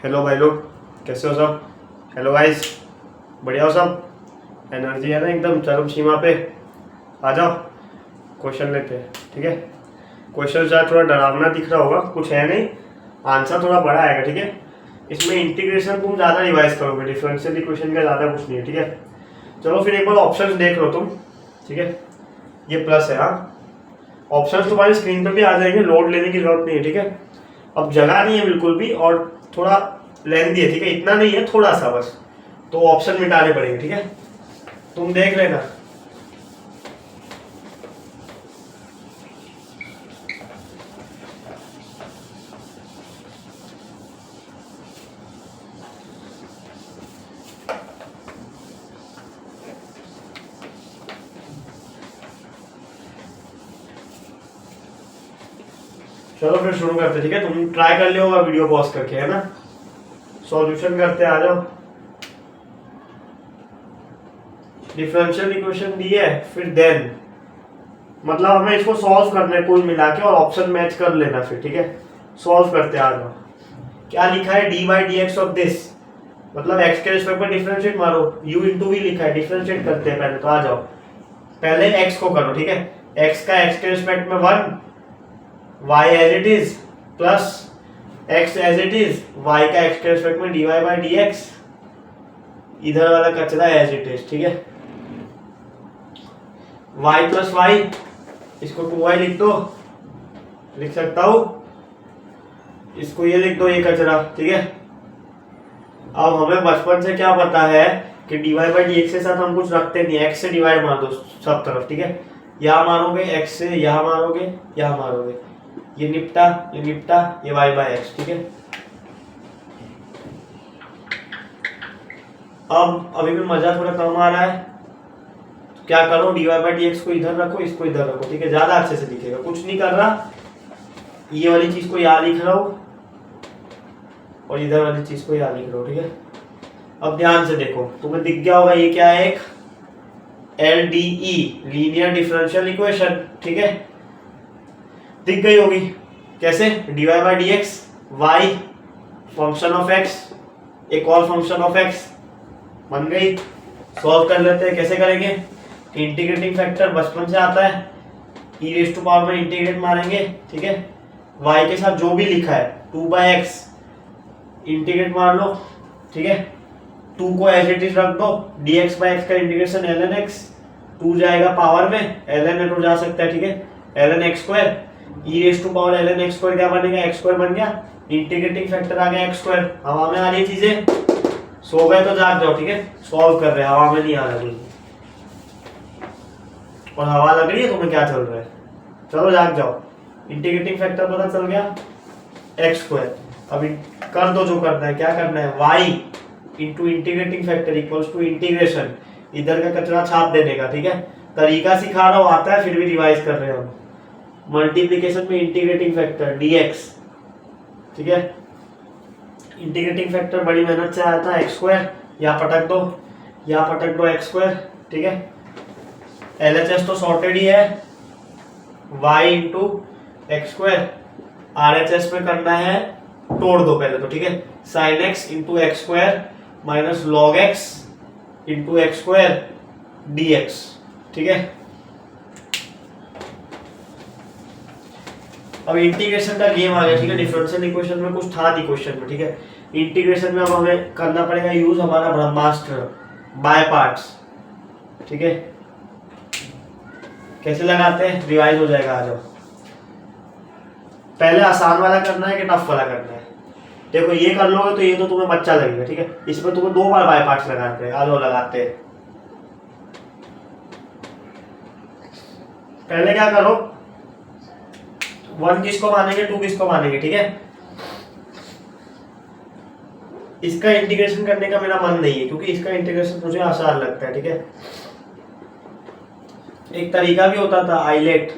Hello भाई लोग, कैसे हो सब? हेलो गाइस, बढ़िया हो सब? एनर्जी है ना एकदम चरम सीमा पे? आ जाओ, क्वेश्चन लेते हैं। ठीक है, क्वेश्चन शायद थोड़ा डरावना दिख रहा होगा, कुछ है नहीं, आंसर थोड़ा बड़ा आएगा। ठीक है, इसमें इंटीग्रेशन तुम ज़्यादा रिवाइज करोगे, डिफरेंशियल इक्वेशन का ज़्यादा कुछ नहीं है। ठीक है, चलो फिर एक बार ऑप्शन देख लो तुम। ठीक है, ये प्लस है। हाँ, ऑप्शन तुम्हारी स्क्रीन पर भी आ जाएंगे, लोड लेने की जरूरत नहीं है। ठीक है, अब जगह नहीं है बिल्कुल भी और थोड़ा लेंथी है। ठीक है, इतना नहीं है, थोड़ा सा बस, तो ऑप्शन मिटाने पड़ेंगे। ठीक है, तुम देख लेना। चलो फिर शुरू करते। ठीक है, तुम ट्राई कर लियो होगा वीडियो पॉज करके, है ना? सॉल्यूशन करते आ जाओ। डिफरेंशियल इक्वेशन दी है, फिर देन मतलब हमें इसको सॉल्व करना है कुल मिला के, और ऑप्शन मैच कर लेना फिर। ठीक है, सॉल्व करते आ जाओ। क्या लिखा है? D by d x of this, मतलब एक्स के रिस्पेक्ट में डिफरेंशिएट मारो, यू इंटू वी लिखा है, डिफरेंशिएट करते हैं पहले। तो आ जाओ, पहले एक्स को करो। ठीक है, एक्स का एक्स के रिस्पेक्ट में 1, y as it is, plus x as it is, y का एक्स के रिस्पेक्ट में d y by d x, इधर वाला कचरा एज इट इज। ठीक है, y प्लस वाई, इसको 2y लिख दो, लिख सकता हूं, इसको ये लिख दो, ये कचरा। ठीक है, अब हमें बचपन से क्या पता है कि dy बाई डी एक्स के साथ हम कुछ रखते नहीं, x से डिवाइड मार दो सब तरफ। ठीक है, यहाँ मारोगे x से, यहाँ मारोगे, यहाँ मारोगे, ये निपटा, ये निपटा, ये y बाई एक्स। ठीक है, अब अभी भी मजा थोड़ा कम आ रहा है, क्या करो, d y by d x को इधर रखो, इसको इधर रखो। ठीक है, ज्यादा अच्छे से दिखेगा, कुछ नहीं कर रहा, ये वाली चीज को यहाँ लिख रहा हूं और इधर वाली चीज को यहाँ लिख रहा हूं। ठीक है, अब ध्यान से देखो, तुम्हें दिख गया होगा ये क्या है, एक LDE, लीनियर डिफरेंशियल इक्वेशन। ठीक है, दिख गई होगी। कैसे? D y by d x, y function of x, एक और फंक्शन ऑफ एक्स, बन गई। सॉल्व कर लेते हैं, कैसे करेंगे? इंटीग्रेटिंग फैक्टर बचपन से आता है, ई रेज़ टू पावर में इंटीग्रेट मारेंगे। ठीक है, y के साथ जो भी लिखा है 2/x इंटीग्रेट मार लो। ठीक है, 2 को एज इट इज रख दो, dx बाई एक्स का इंटीग्रेशन ln x, 2 जाएगा पावर में, ln है तो जा सकता है। ठीक है, ln x square, e raise to power ln x square क्या बनेगा, x स्क्वायर बन गया, इंटीग्रेटिंग फैक्टर आ गया x स्क्वायर। हवा में आ रही चीजें, सो गए तो जाग जाओ। ठीक है, सॉल्व कर रहे हैं, हवा में नहीं आ रहा कुछ, और हवा लग रही है तुम्हें, क्या चल रहा है? चलो जाग जाओ। इंटीग्रेटिंग फैक्टर पता चल गया, एक्स स्क्वायर। अब कर दो जो करना है, क्या करना है, y into integrating factor equals to integration, इधर का कचरा छाप देने का। ठीक है, तरीका सिखा रहा हूँ, आता है फिर भी रिवाइज कर रहे हो हम। मल्टीप्लीकेशन में इंटीग्रेटिंग फैक्टर dx। ठीक है, इंटीग्रेटिंग फैक्टर बड़ी मेहनत से आया था, एक्स स्क्वायर, यहाँ पटक दो, यहाँ पटक दो एक्स स्क्वायर। ठीक है, LHS तो सॉर्टेड ही है, y into x square, RHS में करना है, तोड़ दो पहले तो। ठीक है, sine x into x square minus log x into x square dx। ठीक है, अब इंटीग्रेशन का गेम आ गया। ठीक है, डिफरेंशियल इक्वेशन में कुछ था नहीं क्वेश्चन में। ठीक है, इंटीग्रेशन में अब हमें करना पड़ेगा यूज हमारा ब्रह्मास्त्र, बाय पार्ट्स। ठीक है, कैसे लगाते हैं, रिवाइज हो जाएगा। आ जाओ, पहले आसान वाला करना है कि टफ वाला करना है? देखो, ये कर लोगे तो ये तो तुम्हें बच्चा लगेगा। ठीक है, इसमें तुम्हें 2 बार बाय पार्ट्स लगाते हैं। आ जाओ, लगाते हैं। पहले क्या करो, 1 किसको मानेंगे, 2 किसको मानेंगे। ठीक है, इसका इंटीग्रेशन करने का मेरा मन नहीं है, क्योंकि इसका इंटीग्रेशन मुझे आसान लगता है। ठीक है, एक तरीका भी होता था आइलेट,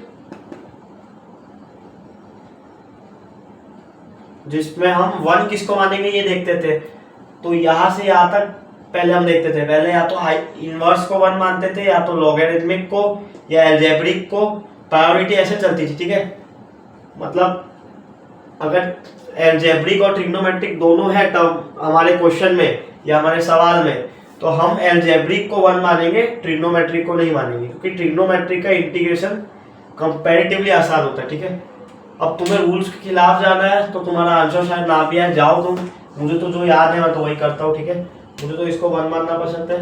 जिसमें हम 1 किसको मानेंगे ये देखते थे। तो यहां से यहां तक पहले हम देखते थे, पहले या तो इनवर्स को 1 मानते थे, या तो लॉगरिथमिक को, या अलजेब्रिक को। प्रायोरिटी ऐसे चलती थी। ठीक है, मतलब अगर एल्जेब्रिक और ट्रिग्नोमेट्रिक दोनों है टर्म हमारे क्वेश्चन में या हमारे सवाल में, तो हम एल्जेब्रिक को 1 मानेंगे, ट्रिग्नोमेट्रिक को नहीं मानेंगे, क्योंकि ट्रिग्नोमेट्रिक का इंटीग्रेशन कंपैरेटिवली आसान होता है। ठीक है, अब तुम्हें रूल्स के खिलाफ जाना है तो तुम्हारा आंसर शायद ना भी आए, जाओ तुम, मुझे तो जो याद है मैं तो वही करता हूँ। ठीक है, मुझे तो इसको 1 मानना पसंद है।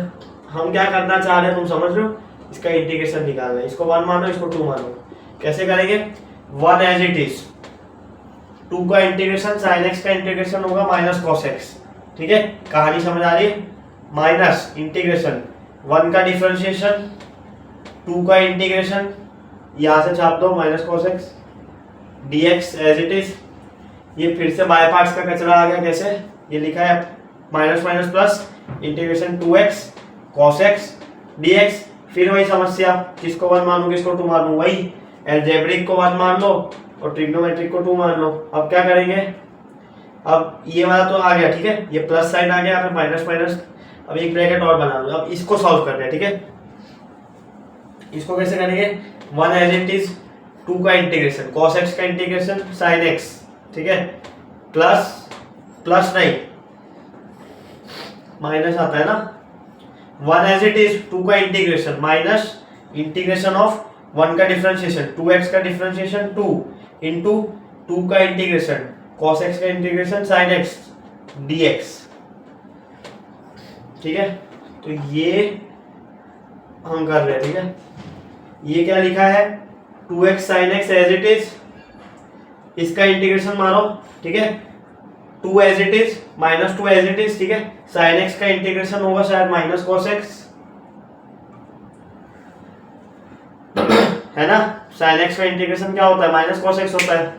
हम क्या करना चाह रहे हैं तुम समझ रहे हो, इसका इंटीग्रेशन निकालना है, इसको 1 मानो, इसको 2 मानो। कैसे करेंगे, 1 एज इट इज, 2 का इंटीग्रेशन साइन एक्स का इंटीग्रेशन होगा माइनस कॉस एक्स। ठीक है, कहानी समझ आ रही है, माइनस इंटीग्रेशन 1 का डिफरेंशिएशन 2 का इंटीग्रेशन, यहां से छाप दो minus cos x dx as it is. ये फिर से बाय पार्ट्स का कचरा आ गया, कैसे, ये लिखा है minus minus plus integration 2x cos x dx। फिर वही समस्या, किसको 1 मानूं किसको 2 मानूं, वही एल्जेब्रिक को 1 मान लो और ट्रिग्नोमेट्रिक को 2 मान लो। अब क्या करेंगे, अब ये वाला तो आ गया, ठीक है, ये प्लस साइन आ गया, यहाँ पे माइनस माइनस, अब एक ब्रैकेट और बना लो। अब इसको सॉल्व कर रहे हैं। ठीक है, इसको कैसे करेंगे, 1 एज इट इज, 2 का इंटीग्रेशन cos x का इंटीग्रेशन sin x, ठीक है, प्लस प्लस नहीं माइनस आता है ना, 1 एज इट इज, 2 का इंटीग्रेशन माइनस इंटीग्रेशन ऑफ 1 का डिफरेंशिएशन 2x का डिफरेंशिएशन 2 इंटू 2 का इंटीग्रेशन cos x का इंटीग्रेशन sin x dx। ठीक है, तो ये हम कर रहे हैं। ठीक है, ये क्या लिखा है, 2x sin x as it is, इसका इंटीग्रेशन मारो। ठीक है, 2 as it is minus 2 as it is, ठीक है, sin x का इंटीग्रेशन होगा शायद माइनस cos x, है ना, sin x का इंटीग्रेशन क्या होता है, माइनस cos x होता है।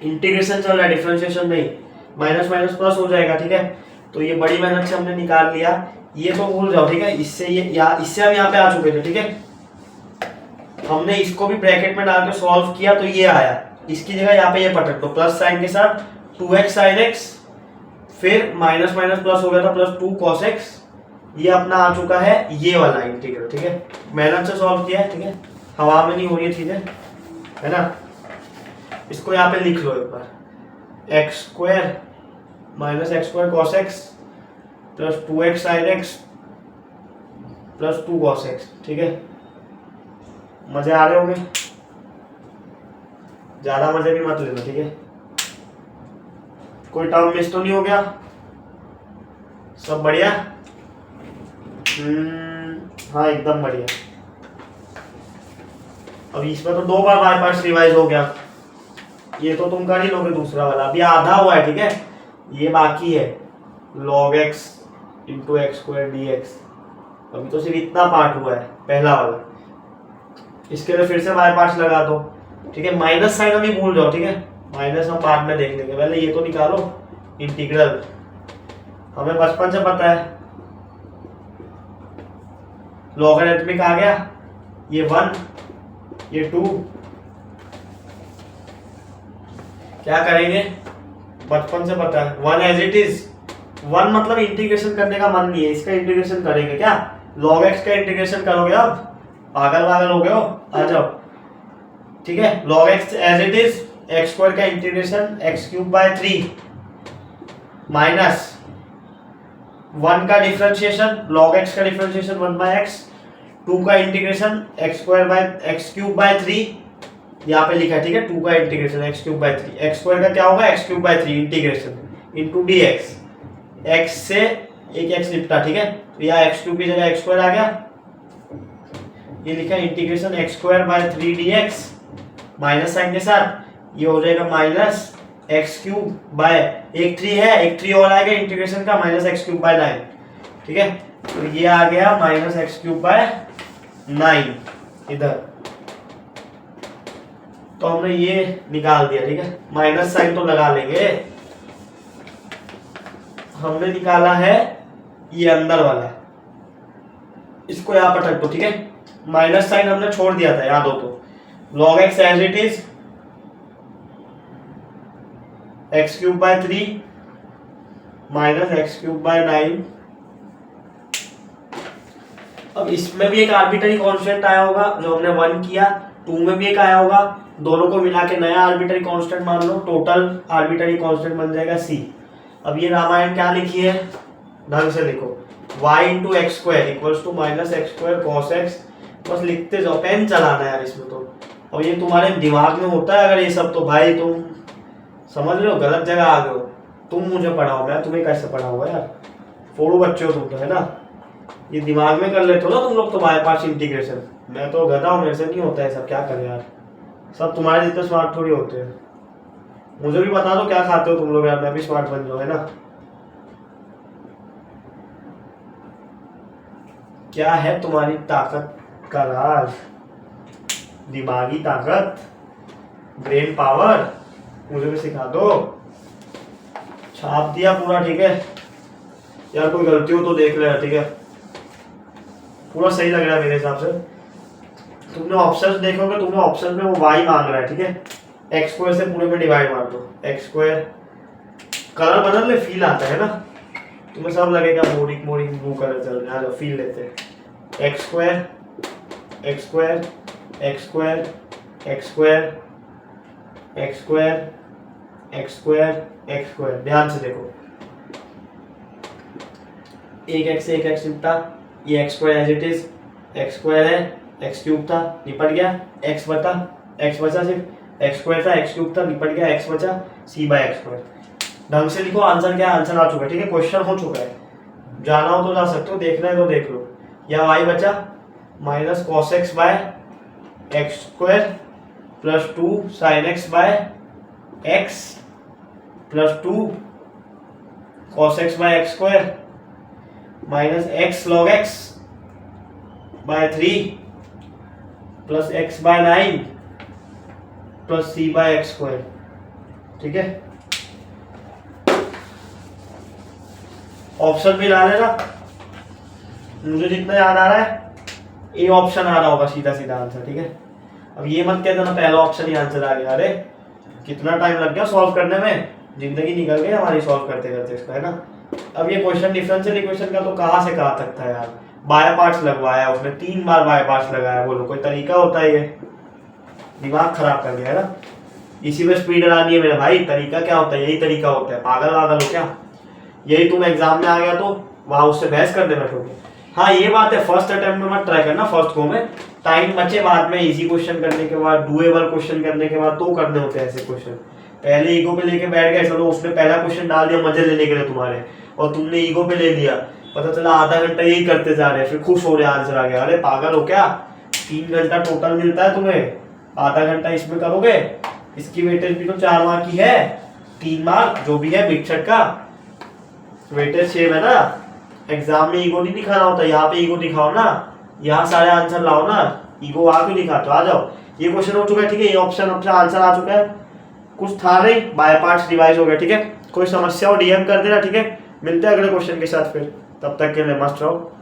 इंटीग्रेशन चल रहा है, डिफरेंशिएशन नहीं, माइनस माइनस प्लस हो जाएगा। ठीक है, तो ये बड़ी मेहनत से हमने निकाल लिया, ये तो भूल जाओ। ठीक है, इससे ये इससे हम यहाँ पे आ चुके थे। ठीक है, हमने इसको भी ब्रैकेट में डाल के सॉल्व किया तो ये आया, इसकी जगह यहाँ पे ये पटक दो प्लस साइन के साथ 2x sin x, फिर माइनस माइनस प्लस हो गया था प्लस 2 cos x, ये अपना आ चुका है ये वाला इंटीग्रल। ठीक है, मेहनत से सॉल्व किया है। ठीक है, हवा में नहीं हो रही चीजें, है ना। इसको यहाँ पे लिख लो एक बार, x square minus x square cos x plus 2x sin x plus 2 cos x। ठीक है, मजे आ रहे होंगे, ज्यादा मजे भी मत लेना। ठीक है, कोई टर्म मिस तो नहीं हो गया, सब बढ़िया। हाँ एकदम बढ़िया। अब इसमें तो 2 बार बाय पार्ट्स रिवाइज हो गया, ये तो तुम कर ही लोगे दूसरा वाला, अभी आधा हुआ है। ठीक है, ये बाकी है log x into x square dx, अभी तो सिर्फ इतना पार्ट हुआ है पहला वाला, इसके लिए फिर से बाय पार्ट्स लगा दो। ठीक है, माइनस साइन अभी भूल जाओ। ठीक है, माइनस हम बाद में देख लेंगे, पहले ये तो निकालो इंटीग्रल, हमें बचपन से पता है लॉगरिथमिक आ गया, ये 1 ये 2, क्या करेंगे, बचपन से पता है 1 एज इट इज, 1 मतलब इंटीग्रेशन करने का मन नहीं है, इसका इंटीग्रेशन करेंगे क्या, log x का इंटीग्रेशन करोगे, अब पागल पागल हो गए हो, आ जाओ। ठीक है, log x as it is, x square का integration x cube by 3 minus 1 का डिफरेंशिएशन log x का डिफरेंशिएशन 1 बाय एक्स, 2 का integration x square by x cube by 3, यहाँ पे लिखा है। ठीक है, 2 का integration x cube by 3, x square का क्या होगा x cube by 3 integration into dx, x से एक x निपटा। ठीक है, तो यहाँ एक्स क्यूब की जगह एक्स स्क्वायर आ गया, ये लिखा है integration x square by 3 dx minus sine के साथ, ये हो जाएगा माइनस एक्स क्यूब बाय एक 3 है, एक 3 और आएगा इंटीग्रेशन का माइनस एक्स क्यूब बाय 9। ठीक है, तो ये आ गया माइनस एक्स क्यूब बाय 9 इधर, तो हमने ये निकाल दिया। ठीक है, माइनस साइन तो लगा लेंगे, हमने निकाला है ये अंदर वाला, इसको यहां पटक दो। ठीक है, माइनस साइन हमने छोड़ दिया था, याद हो तो, log x as it is x cube by 3 minus x cube by 9 अब इसमें भी एक आर्बिट्ररी कांस्टेंट आया होगा जो हमने 1 किया, 2 में भी एक आया होगा, दोनों को मिला के नया आर्बिट्ररी कांस्टेंट मान लो, टोटल आर्बिट्ररी कांस्टेंट बन जाएगा c। अब ये रामायण क्या लिखी है, ढंग से लिखो, y into x square equals to minus x square cos x, बस लिखते जाओ, पेन चलाना है यार इसमें तो। और ये तुम्हारे दिमाग में होता है अगर ये सब, तो भाई तुम समझ रहे हो गलत जगह आ गए हो। तुम मुझे पढ़ाओ, मैं तुम्हें कैसे पढ़ाऊंगा यार, फोड़ो बच्चे हो तुम तो, है ना। ये दिमाग में कर लेते हो ना तुम लोग तो बाय पार्ट्स इंटीग्रेशन, मैं तो गधा हूँ, मेरे से नहीं होता है सब, क्या करें यार, सब तुम्हारे जितने स्मार्ट थोड़ी होते हैं। मुझे भी बता दो क्या खाते हो तुम लोग यार, मैं भी स्मार्ट बन जाऊँ, है ना। क्या है तुम्हारी ताकत का राज, दिमागी ताकत, ब्रेन पावर, मुझे भी सिखा दो। छाप दिया पूरा, ठीक है यार, कोई गलती हो तो देख लेना, ठीक है। पूरा सही लग रहा है मेरे हिसाब से। तुमने ऑप्शंस देखोगे, तुमने ऑप्शन में वो y मांग रहा है, ठीक है, एक्स स्क्वायर से पूरे में डिवाइड मार दो, एक्स स्क्वायर, कलर बदल ले, फील आता है ना, तुम्हें सब लगेगा बोरिंग बोरिंग ब्लू कलर चल रहा है, फील लेते हैं। X square x square x square x square x square x square x square, ध्यान से देखो, एक एक्स निपटा, ये x square as it is, x square है, एक्स क्यूब था निपट गया, एक्स बचा, सिर्फ एक्स स्क्वायर था, एक्स क्यूब था निपट गया, एक्स बचा, सी बाय एक्स स्क्वायर। ढंग से लिखो, आंसर क्या है, आंसर आ चुका है, ठीक है, क्वेश्चन हो चुका है, जाना हो तो जा सकते हो, देखना है तो देख लो। या वाई बचा minus cos x by x square plus 2 sine x by x plus 2 cos x by x square minus x log x by 3 plus x by 9 plus C by x square, ठीक है। Option भी ला लेना, मुझे जितना याद आ रहा है A option आ रहा होगा सीधा सीधा आंसर, ठीक है। अब ये मत कहते ना पहला ऑप्शन ही आंसर आ गया, अरे कितना टाइम लग गया सॉल्व करने में, जिंदगी निकल गई हमारी सॉल्व करते करते इसका, है ना। अब ये क्वेश्चन डिफरेंशियल इक्वेशन का तो कहाँ से कहाँ तक था यार, बाय पार्ट्स लगवाया उसने, 3 बार बाय पार्ट्स लगाया, बोलो कोई तरीका होता है ये, दिमाग खराब कर गया है ना। इसी में स्पीड लानी है मेरे भाई, तरीका क्या होता है, यही तरीका होता है, पागल वागल हो क्या, यही तुम एग्जाम में आ गया तो वहां उससे बहस करने बैठोगे। हाँ ये बात है, फर्स्ट अटेम्प्ट में मत ट्राई करना, फर्स्ट को में टाइम बचे, बाद में इजी क्वेश्चन करने के बाद, डूएबल क्वेश्चन करने के बाद तो करने होते हैं ऐसे क्वेश्चन। पहले ईगो पे लेके बैठ गए, चलो उसने पहला क्वेश्चन डाल दिया मजे लेने के लिए तुम्हारे, और तुमने ईगो पे ले लिया, पता चला आधा घंटा यही करते जा रहे हैं, फिर खुश हो रहे आंसर आ गया, अरे पागल हो क्या, 3 घंटा टोटल मिलता है तुम्हें, आधा घंटा इसमें करोगे, इसकी वेटेज भी तो 4 मार्क की है, 3 मार्क जो भी है मिक्सर का वेटेज सेम है ना। एग्जाम में ईगो नहीं दिखाना होता, यहाँ पे ईगो दिखाओ ना, यहाँ सारे आंसर लाओ ना, ईगो वहां क्यों दिखाते हो, आ जाओ। ये क्वेश्चन हो चुका है, ठीक है, ये ऑप्शन अपना आंसर आ चुका है, कुछ था नहीं, बाय पार्ट्स रिवाइज हो गया, ठीक है। कोई समस्या हो डीएम कर देना, ठीक है। मिलते हैं अगले क्वेश्चन के साथ फिर, तब तक के लिए मस्त रहो।